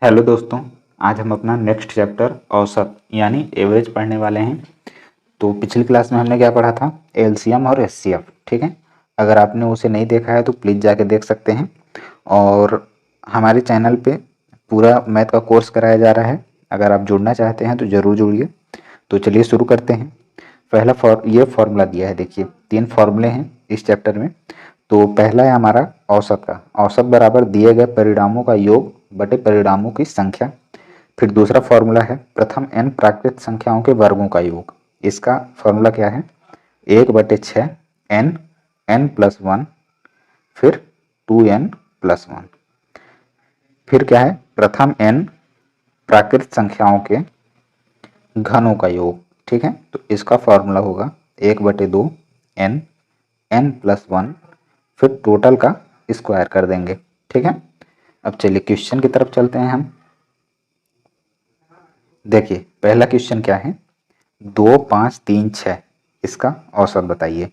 Hello दोस्तों, आज हम अपना नेक्स्ट चैप्टर औसत यानी एवरेज पढ़ने वाले हैं। तो पिछली क्लास में हमने क्या पढ़ा था? एलसीएम और एचसीएफ। ठीक है, अगर आपने उसे नहीं देखा है तो प्लीज़ जाके देख सकते हैं। और हमारे चैनल पे पूरा मैथ का कोर्स कराया जा रहा है, अगर आप जुड़ना चाहते हैं तो ज़रूर जुड़िए। तो चलिए शुरू करते हैं। पहला ये फॉर्मूला दिया है, देखिए 3 फॉर्मूले हैं इस चैप्टर में। तो पहला है हमारा औसत का, औसत बराबर दिए गए परिणामों का योग बटे परिणामों की संख्या। फिर दूसरा फॉर्मूला है प्रथम n प्राकृत संख्याओं के वर्गों का योग। इसका फॉर्मूला क्या है? 1/6 n n+1 फिर 2n+1। फिर क्या है? प्रथम n प्राकृत संख्याओं के घनों का योग। ठीक है, तो इसका फॉर्मूला होगा 1/2 n n+1 फिर टोटल का स्क्वायर कर देंगे। ठीक है, अब चलिए क्वेश्चन की तरफ चलते हैं हम। देखिए पहला क्वेश्चन क्या है? 2 5 3 6 इसका औसत बताइए।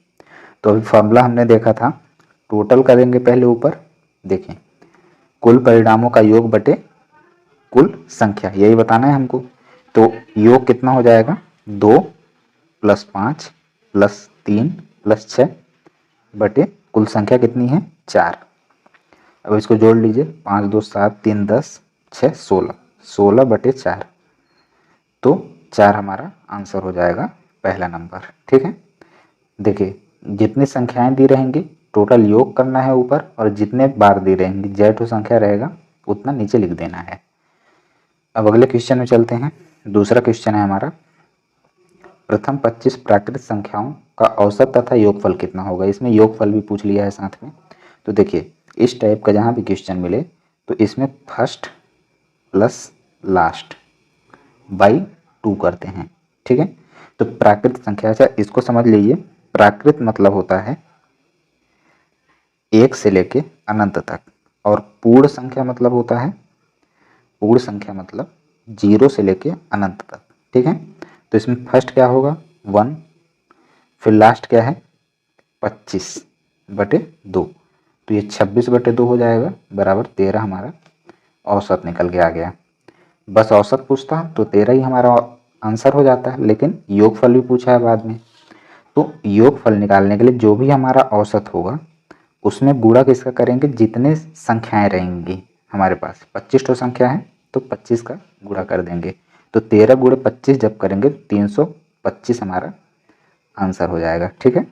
तो अभी फॉर्मूला हमने देखा था, टोटल करेंगे पहले ऊपर। देखिए कुल परिणामों का योग बटे कुल संख्या, यही बताना है हमको। तो योग कितना हो जाएगा? 2 + 5 + 3 + 6 बटे कुल संख्या कितनी है? 4। अब इसको जोड़ लीजिए, 5 2 7 3 10 6 16, 16/4। तो 4 हमारा आंसर हो जाएगा, पहला नंबर। ठीक है, देखिए जितनी संख्याएं दी रहेंगी टोटल योग करना है ऊपर, और जितने बार दी रहेंगी जेठो संख्या रहेगा उतना नीचे लिख देना है। अब अगले क्वेश्चन में चलते हैं। दूसरा क्वेश्चन है हमारा, प्रथम 25 प्राकृत संख्याओं का औसत तथा योगफल कितना होगा। इसमें योगफल भी पूछ लिया है साथ में। तो देखिए इस टाइप का जहाँ भी क्वेश्चन मिले तो इसमें फर्स्ट प्लस लास्ट बाई 2 करते हैं। ठीक है, तो प्राकृत संख्या, अच्छा इसको समझ लीजिए, प्राकृत मतलब होता है 1 से लेके अनंत तक, और पूर्ण संख्या मतलब होता है, पूर्ण संख्या मतलब 0 से लेके अनंत तक। ठीक है, तो इसमें फर्स्ट क्या होगा? 1, फिर लास्ट क्या है? 25/2। तो ये 26/2 हो जाएगा, बराबर 13 हमारा औसत निकल के आ गया। बस औसत पूछता तो 13 ही हमारा आंसर हो जाता है, लेकिन योगफल भी पूछा है बाद में। तो योगफल निकालने के लिए जो भी हमारा औसत होगा उसमें गुणा किसका करेंगे? जितने संख्याएं रहेंगी हमारे पास, 25 तो संख्या है तो 25 का गुणा कर देंगे। तो 13 × 25 जब करेंगे 325 हमारा आंसर हो जाएगा। ठीक है,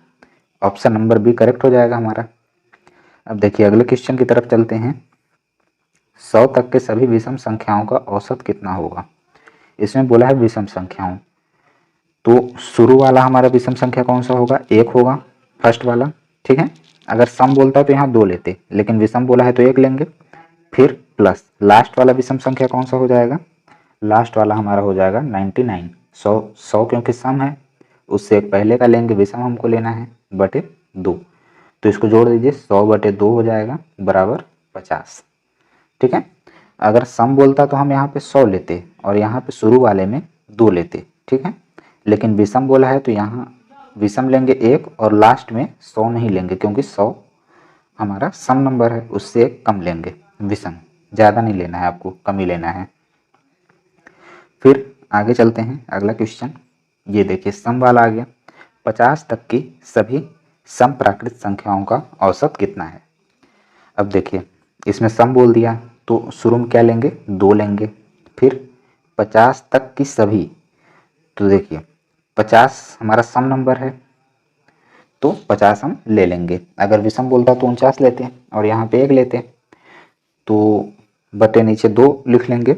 ऑप्शन नंबर बी करेक्ट हो जाएगा हमारा। अब देखिए अगले क्वेश्चन की तरफ चलते हैं। 100 तक के सभी विषम संख्याओं का औसत कितना होगा। इसमें बोला है विषम संख्याओं, तो शुरू वाला हमारा विषम संख्या कौन सा होगा? 1 होगा, फर्स्ट वाला। ठीक है, अगर सम बोलता तो यहाँ 2 लेते, लेकिन विषम बोला है तो 1 लेंगे। फिर प्लस लास्ट वाला विषम संख्या कौन सा हो जाएगा? लास्ट वाला हमारा हो जाएगा 99। 100 क्योंकि सम है, उससे एक पहले का लेंगे, विषम हमको लेना है, बटे 2। तो इसको जोड़ दीजिए, 100/2 हो जाएगा, बराबर 50। ठीक है, अगर सम बोलता तो हम यहाँ पे 100 लेते और यहाँ पे शुरू वाले में 2 लेते। ठीक है, लेकिन विषम बोला है तो यहाँ विषम लेंगे 1 और लास्ट में 100 नहीं लेंगे, क्योंकि 100 हमारा सम नंबर है, उससे एक कम लेंगे विषम। ज़्यादा नहीं लेना है आपको, कम ही लेना है। फिर आगे चलते हैं, अगला क्वेश्चन ये देखिए, सम वाला आ गया। 50 तक की सभी सम प्राकृत संख्याओं का औसत कितना है। अब देखिए इसमें सम बोल दिया तो शुरू में क्या लेंगे? 2 लेंगे। फिर 50 तक की सभी, तो देखिए 50 हमारा सम नंबर है तो 50 हम ले लेंगे। अगर विषम बोलता तो 49 लेते हैं और यहाँ पे 1 लेते हैं, तो बटे नीचे 2 लिख लेंगे,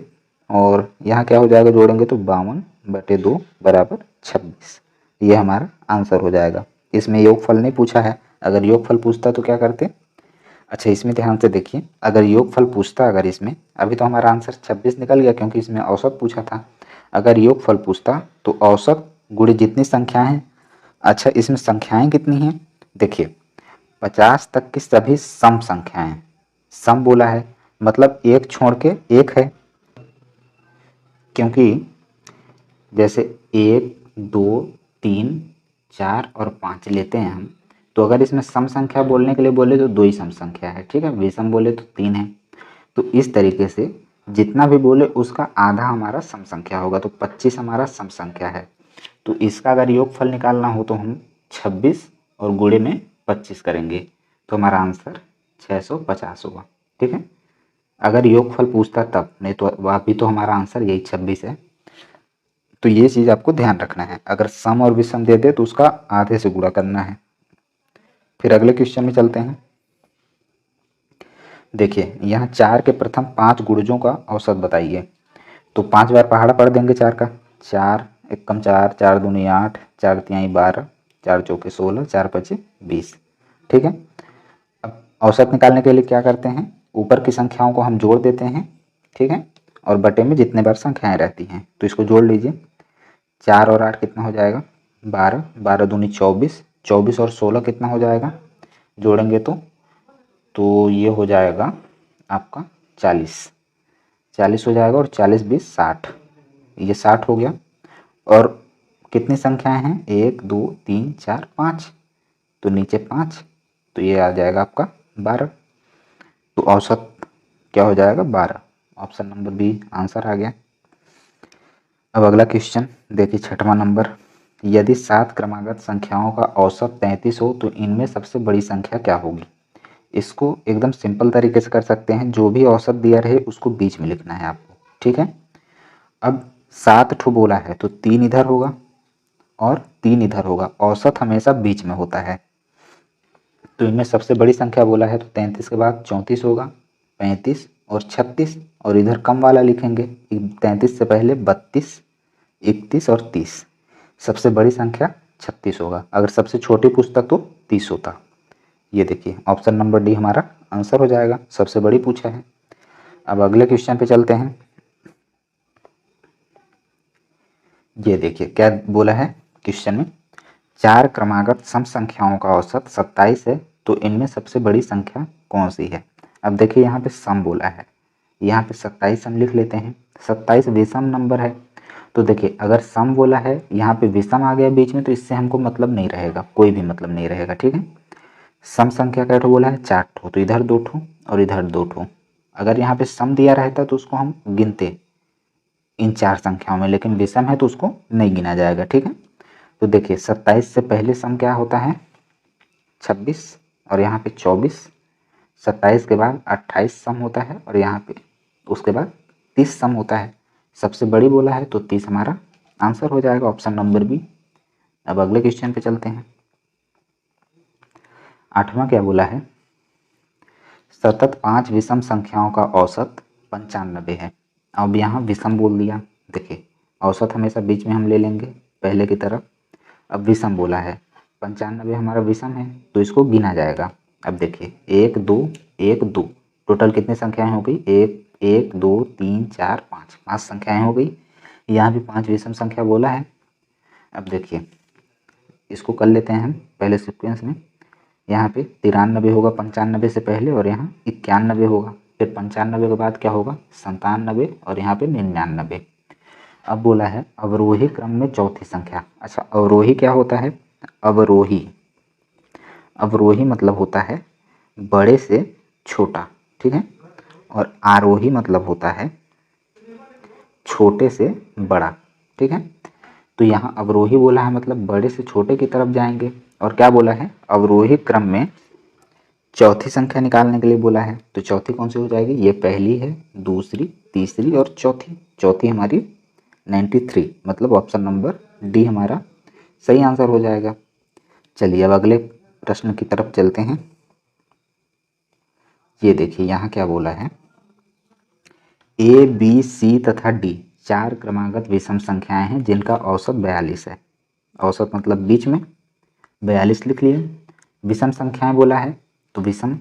और यहाँ क्या हो जाएगा? जोड़ेंगे तो 52/2 बराबर 26। ये हमारा आंसर हो जाएगा। इसमें योगफल नहीं पूछा है, अगर योगफल पूछता तो क्या करते? अच्छा इसमें ध्यान से देखिए, अगर योगफल पूछता, अगर इसमें अभी तो हमारा आंसर 26 निकल गया क्योंकि इसमें औसत पूछा था। अगर योगफल पूछता तो औसत गुणे जितनी संख्याएं हैं। अच्छा इसमें संख्याएं कितनी हैं? देखिए 50 तक की सभी सम संख्याएं, सम बोला है मतलब एक छोड़ के एक है, क्योंकि जैसे 1 2 3 4 और 5 लेते हैं हम, तो अगर इसमें सम संख्या बोलने के लिए बोले तो 2 ही सम संख्या है। ठीक है, विषम बोले तो 3 है। तो इस तरीके से जितना भी बोले उसका आधा हमारा सम संख्या होगा। तो 25 हमारा सम संख्या है, तो इसका अगर योगफल निकालना हो तो हम 26 और गुणे में 25 करेंगे, तो हमारा आंसर 650 होगा। ठीक है, अगर योगफल पूछता तब, नहीं तो अभी तो हमारा आंसर यही 26 है। तो ये चीज़ आपको ध्यान रखना है, अगर सम और विषम दे दे तो उसका आधे से गुणा करना है। फिर अगले क्वेश्चन में चलते हैं। देखिए यहाँ 4 के प्रथम 5 गुणजों का औसत बताइए। तो 5 बार पहाड़ा पढ़ देंगे 4 का। 4 एकम 4, 4 दूनी 8, 4 तिहाई 12, 4 चौके 16, 4 पचे 20। ठीक है, अब औसत निकालने के लिए क्या करते हैं, ऊपर की संख्याओं को हम जोड़ देते हैं। ठीक है, और बटे में जितने बार संख्याएं रहती हैं तो इसको जोड़ लीजिए। 4 और 8 कितना हो जाएगा 12, 12 दूनी 24, 24 और 16 कितना हो जाएगा, जोड़ेंगे तो ये हो जाएगा आपका 40, 40 हो जाएगा, और 40 20 60, ये 60 हो गया। और कितनी संख्याएं हैं 1 2 3 4 5, तो नीचे 5, तो ये आ जाएगा आपका 12। तो औसत क्या हो जाएगा 12, ऑप्शन नंबर बी आंसर आ गया। अब अगला क्वेश्चन देखिए, 6वां नंबर, यदि 7 क्रमागत संख्याओं का औसत 33 हो तो इनमें सबसे बड़ी संख्या क्या होगी। इसको एकदम सिंपल तरीके से कर सकते हैं, जो भी औसत दिया रहे उसको बीच में लिखना है आपको। ठीक है, अब 7 ठो बोला है तो 3 इधर होगा और 3 इधर होगा, औसत हमेशा बीच में होता है। तो इनमें सबसे बड़ी संख्या बोला है तो 33 के बाद 34 होगा, 35 और 36, और इधर कम वाला लिखेंगे 33 से पहले 32, 31 और 30। सबसे बड़ी संख्या 36 होगा, अगर सबसे छोटी पूछता तो 30 होता। ये देखिए ऑप्शन नंबर डी हमारा आंसर हो जाएगा, सबसे बड़ी पूछा है। अब अगले क्वेश्चन पे चलते हैं। ये देखिए क्या बोला है क्वेश्चन में, 4 क्रमागत सम संख्याओं का औसत 27 है तो इनमें सबसे बड़ी संख्या कौन सी है। अब देखिए यहाँ पे सम बोला है, यहाँ पे 27 हम लिख लेते हैं। 27 विषम नंबर है, तो देखिए अगर सम बोला है यहाँ पे विषम आ गया बीच में तो इससे हमको मतलब नहीं रहेगा, कोई भी मतलब नहीं रहेगा। ठीक है, सम संख्या का ठो बोला है 4 ठो, तो इधर 2 ठो और इधर 2 ठो। अगर यहाँ पे सम दिया रहता तो उसको हम गिनते इन 4 संख्याओं में, लेकिन विषम है तो उसको नहीं गिना जाएगा। ठीक है, तो देखिए 27 से पहले सम क्या होता है 26, और यहाँ पे 24, 27 के बाद 28 सम होता है, और यहाँ पे उसके बाद 30 सम होता है। सबसे बड़ी बोला है तो 30 हमारा आंसर हो जाएगा, ऑप्शन नंबर बी। अब अगले क्वेश्चन पे चलते हैं। 8वां क्या बोला है, सतत 5 विषम संख्याओं का औसत 95 है। अब यहाँ विषम बोल दिया, देखिए औसत हमेशा बीच में हम ले लेंगे पहले की तरफ। अब विषम बोला है, 95 हमारा विषम है तो इसको गिना जाएगा। अब देखिए 1 2 1 2, टोटल कितनी संख्याएं हो गई 1 1 2 3 4 5, 5 संख्याएं हो गई। यहाँ भी 5 विषम संख्या बोला है। अब देखिए इसको कर लेते हैं हम पहले सीक्वेंस में। यहाँ पे 93 होगा 95 से पहले, और यहाँ 91 होगा, फिर 95 के बाद क्या होगा 97, और यहाँ पे 99। अब बोला है अवरोही क्रम में चौथी संख्या। अच्छा अवरोही क्या होता है, अवरोही, अवरोही मतलब होता है बड़े से छोटा। ठीक है, और आरोही मतलब होता है छोटे से बड़ा। ठीक है, तो यहाँ अवरोही बोला है मतलब बड़े से छोटे की तरफ जाएंगे, और क्या बोला है अवरोही क्रम में चौथी संख्या निकालने के लिए बोला है। तो चौथी कौन सी हो जाएगी, ये पहली है, दूसरी, तीसरी और चौथी। चौथी हमारी 93, मतलब ऑप्शन नंबर डी हमारा सही आंसर हो जाएगा। चलिए अब अगले प्रश्न की तरफ चलते हैं। ये देखिए यहाँ क्या बोला है, ए बी सी तथा डी 4 क्रमागत विषम संख्याएं हैं जिनका औसत 42 है। औसत मतलब बीच में 42 लिख लिए। विषम संख्याएं बोला है तो विषम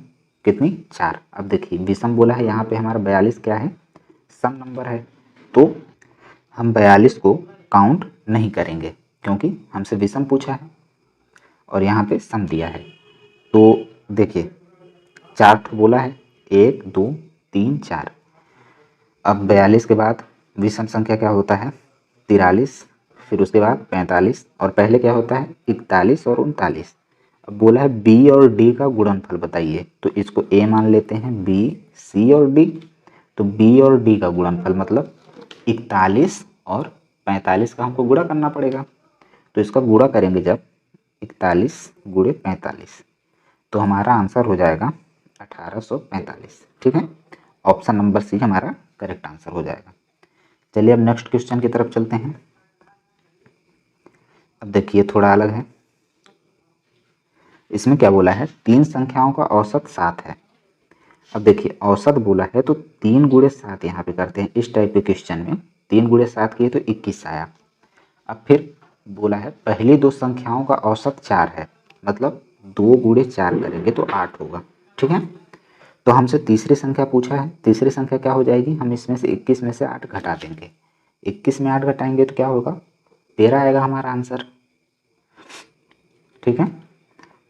कितनी 4। अब देखिए विषम बोला है, यहाँ पे हमारा 42 क्या है सम नंबर है, तो हम 42 को काउंट नहीं करेंगे क्योंकि हमसे विषम पूछा है और यहाँ पे सम दिया है। तो देखिए 4 ठो बोला है 1 2 3 4। अब 42 के बाद विषम संख्या क्या होता है 43, फिर उसके बाद 45, और पहले क्या होता है 41 और 39। अब बोला है बी और डी का गुणनफल बताइए, तो इसको ए मान लेते हैं, बी सी और डी, तो बी और डी का गुणनफल मतलब 41 और 45 का हमको गुणा करना पड़ेगा। तो इसका गुणा करेंगे जब 41 गुणे 45 तो हमारा आंसर हो जाएगा 1845। ठीक है, ऑप्शन नंबर सी हमारा करेक्ट आंसर हो जाएगा। चलिए अब नेक्स्ट क्वेश्चन की तरफ चलते हैं। अब देखिए थोड़ा अलग है। इसमें क्या बोला है, 3 संख्याओं का औसत 7 है। अब देखिए औसत बोला है तो 3 गुणे 7 यहाँ पे करते हैं। इस टाइप के क्वेश्चन में 3 गुणे 7 किए तो 21 आया। अब फिर बोला है पहली 2 संख्याओं का औसत 4 है, मतलब 2 गुणे 4 करेंगे तो 8 होगा। ठीक है, तो हमसे तीसरी संख्या पूछा है। तीसरी संख्या क्या हो जाएगी, हम इसमें से 21 में से 8 घटा देंगे। 21 में 8 घटाएंगे तो क्या होगा, 13 आएगा हमारा आंसर। ठीक है,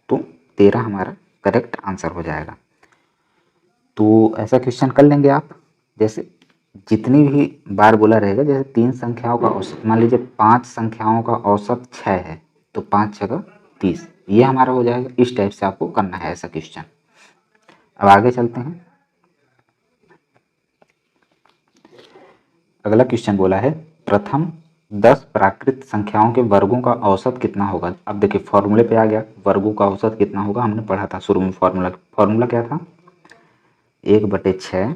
तो 13 हमारा करेक्ट आंसर हो जाएगा। तो ऐसा क्वेश्चन कर लेंगे आप, जैसे जितनी भी बार बोला रहेगा, जैसे 3 संख्याओं का औसत, मान लीजिए 5 संख्याओं का औसत 6 है तो 5 जगह 30, ये हमारा हो जाएगा। इस टाइप से आपको करना है ऐसा क्वेश्चन। अब आगे चलते हैं। अगला क्वेश्चन बोला है प्रथम 10 प्राकृत संख्याओं के वर्गों का औसत कितना होगा। अब देखिए फॉर्मूले पे आ गया, वर्गों का औसत कितना होगा, हमने पढ़ा था शुरू में। फॉर्मूला क्या था, 1/6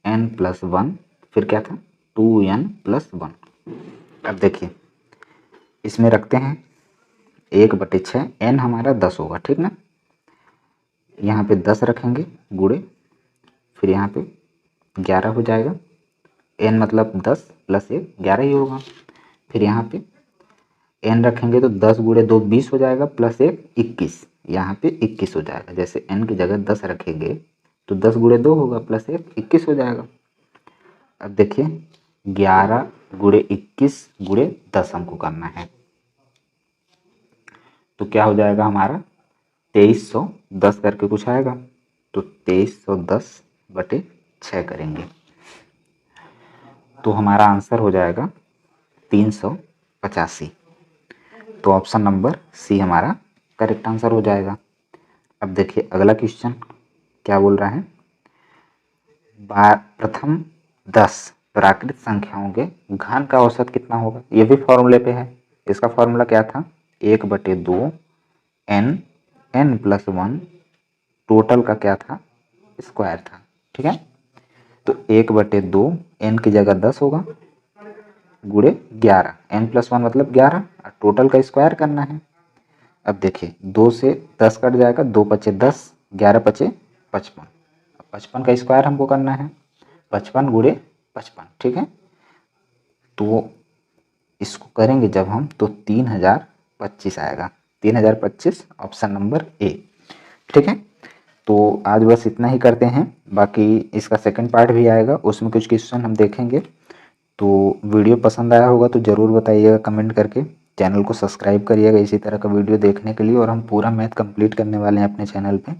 n+1, फिर क्या था 2n+1। अब देखिए इसमें रखते हैं 1/6, n हमारा 10 होगा। ठीक ना, यहाँ पे 10 रखेंगे गुणे, फिर यहाँ पे 11 हो जाएगा। n मतलब 10 + 1 11 ही होगा। फिर यहाँ पे n रखेंगे तो 10 गुणे 2 20 हो जाएगा, + 1 21, यहाँ पे 21 हो जाएगा। जैसे n की जगह 10 रखेंगे तो 10 गुणे 2 होगा, + 1 21 हो जाएगा। अब देखिए 11 गुणे 21 गुणे 10 हमको करना है, तो क्या हो जाएगा हमारा 2310 करके कुछ आएगा। तो 2310/6 करेंगे तो हमारा आंसर हो जाएगा 385। तो ऑप्शन नंबर सी हमारा करेक्ट आंसर हो जाएगा। अब देखिए अगला क्वेश्चन क्या बोल रहा है, प्रथम 10 प्राकृत संख्याओं के घन का औसत कितना होगा। ये भी फॉर्मूले पे है। इसका फॉर्मूला क्या था, 1/2 n+1 टोटल का क्या था, स्क्वायर था। ठीक है, तो 1/2 n की जगह 10 होगा गुणे 11, n+1 मतलब 11, और टोटल का स्क्वायर करना है। अब देखिए 2 से 10 कट जाएगा, 2 × 5 = 10, 11 × 5 = 55। 55 का स्क्वायर हमको करना है, 55 गुणे 55। ठीक है, तो इसको करेंगे जब हम तो 3025 आएगा। 3025 ऑप्शन नंबर ए। ठीक है, तो आज बस इतना ही करते हैं, बाकी इसका सेकंड पार्ट भी आएगा, उसमें कुछ क्वेश्चन हम देखेंगे। तो वीडियो पसंद आया होगा तो ज़रूर बताइएगा कमेंट करके। चैनल को सब्सक्राइब करिएगा इसी तरह का वीडियो देखने के लिए, और हम पूरा मैथ कंप्लीट करने वाले हैं अपने चैनल पे।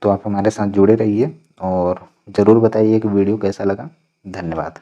तो आप हमारे साथ जुड़े रहिए और ज़रूर बताइए कि वीडियो कैसा लगा। धन्यवाद।